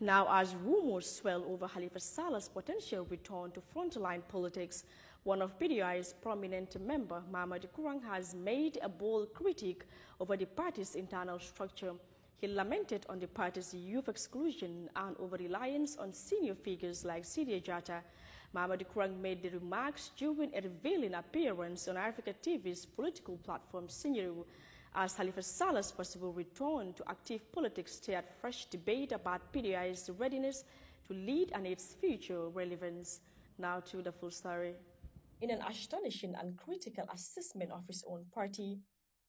Now, as rumors swell over Halifa Salah's potential return to frontline politics, one of PDI's prominent member, Mahamadou Kourang, has made a bold critique over the party's internal structure. He lamented on the party's youth exclusion and over-reliance on senior figures like Sidia Jatta. Mahamadou Kourang made the remarks during a revealing appearance on Africa TV's political platform, Sinyeru, as Halifa Salah's possible return to active politics stirred fresh debate about PDI's readiness to lead and its future relevance. Now to the full story. In an astonishing and critical assessment of his own party,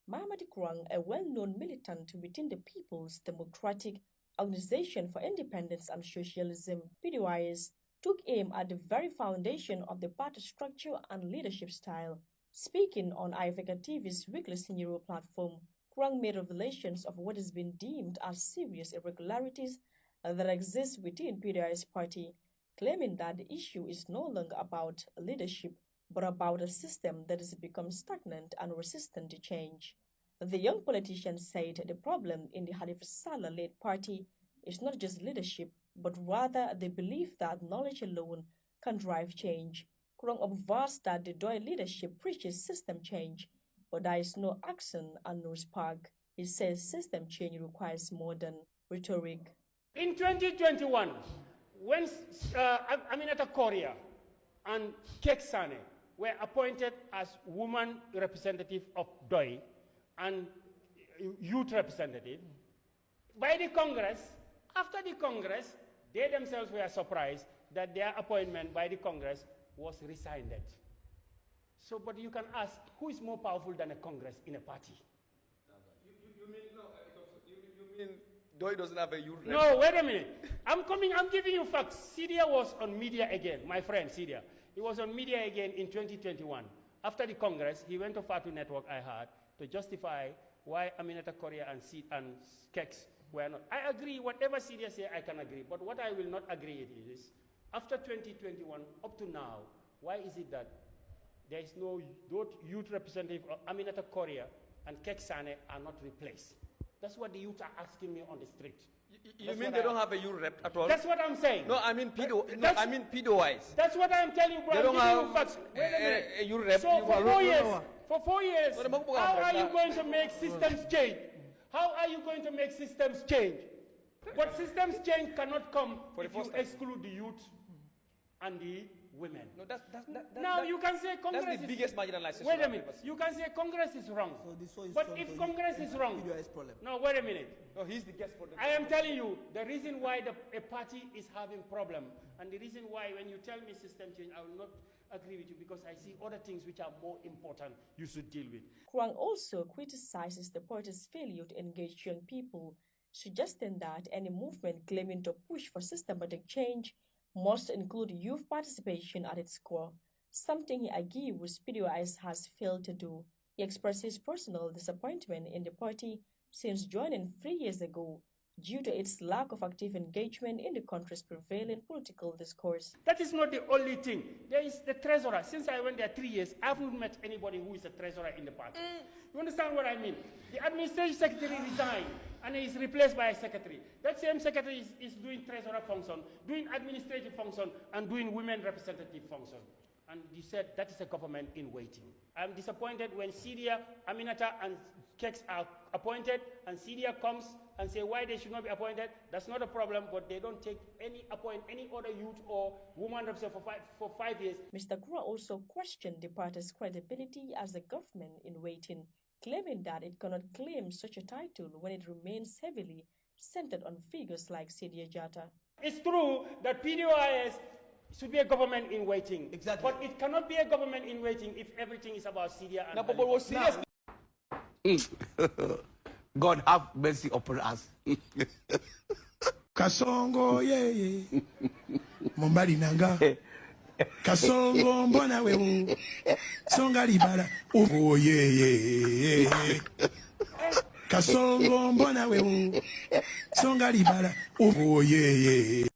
Mahamadou Kourang, a well-known militant within the People's Democratic Organization for Independence and Socialism, PDIS, took aim at the very foundation of the party structure and leadership style. Speaking on Africa TV's weekly Sinyeru platform, Kourang made revelations of what has been deemed as serious irregularities that exist within PDI's party, claiming that the issue is no longer about leadership, but about a system that has become stagnant and resistant to change. The young politician said the problem in the Halifa Saleh-led party is not just leadership, but rather the belief that knowledge alone can drive change. Kourang observes that the Doi leadership preaches system change, but there is no action and no spark. He says system change requires more than rhetoric. In 2021, when Aminata Korea and Kek Sane were appointed as woman representative of Doi and youth representative, by the Congress, after the Congress, they themselves were surprised that their appointment by the Congress was rescinded. So, but you can ask, who is more powerful than a Congress in a party? You mean Doi doesn't have a youth rep? No, wait a minute. I'm giving you facts. Sidia was on media again, my friend Sidia. He was on media again in 2021. After the Congress, he went to Fatu Network, I heard, to justify why Aminata Korea and Keks were not. I agree, whatever Sidia says, I can agree. But what I will not agree with is, after 2021, up to now, why is it that there is no youth representative of Aminata Korea and Kek Sane are not replaced? That's what the youth are asking me on the street. You mean they don't have a youth rep at all? That's what I'm saying. No, I mean PDO-wise. That's what I'm telling you, bro. They don't have wait a minute. A youth rep. So for 4 years, how are you going to make systems change? How are you going to make systems change? But systems change cannot come if you exclude the youth and the women. No, now you can say Congress that's the biggest marginalization. Wait a minute. You can say Congress is wrong. So but if Congress is wrong, no, wait a minute. No, he's the guest for the. I am telling you the reason why a party is having problem, and the reason why when you tell me system change, I will not agree with you because I see other things which are more important you should deal with. Kourang also criticizes the party's failure to engage young people, suggesting that any movement claiming to push for systematic change must include youth participation at its core, something he argues PDIS has failed to do. He expressed his personal disappointment in the party since joining 3 years ago due to its lack of active engagement in the country's prevailing political discourse. That is not the only thing. There is the treasurer. Since I went there 3 years, I haven't met anybody who is a treasurer in the party. You understand what I mean? The administrative secretary resigned and he is replaced by a secretary. That same secretary is doing treasurer function, doing administrative function, and doing women representative function. And you said that is a government in waiting. I'm disappointed when Sidia, Aminata, and Keks are appointed, and Sidia comes and say why they should not be appointed. That's not a problem, but they don't take any other youth or woman representative for 5 years. Mr. Kourang also questioned the party's credibility as a government in waiting, claiming that it cannot claim such a title when it remains heavily centered on figures like Sidia Jatta. It's true that PDIS should be a government in waiting. Exactly. But it cannot be a government in waiting if everything is about Syria and No, but was serious. God have mercy upon us. Kasongo ye Mombali nanga Kasongo mbona we Songa libala oh ye Kasongo mbona we Songa libala oh ye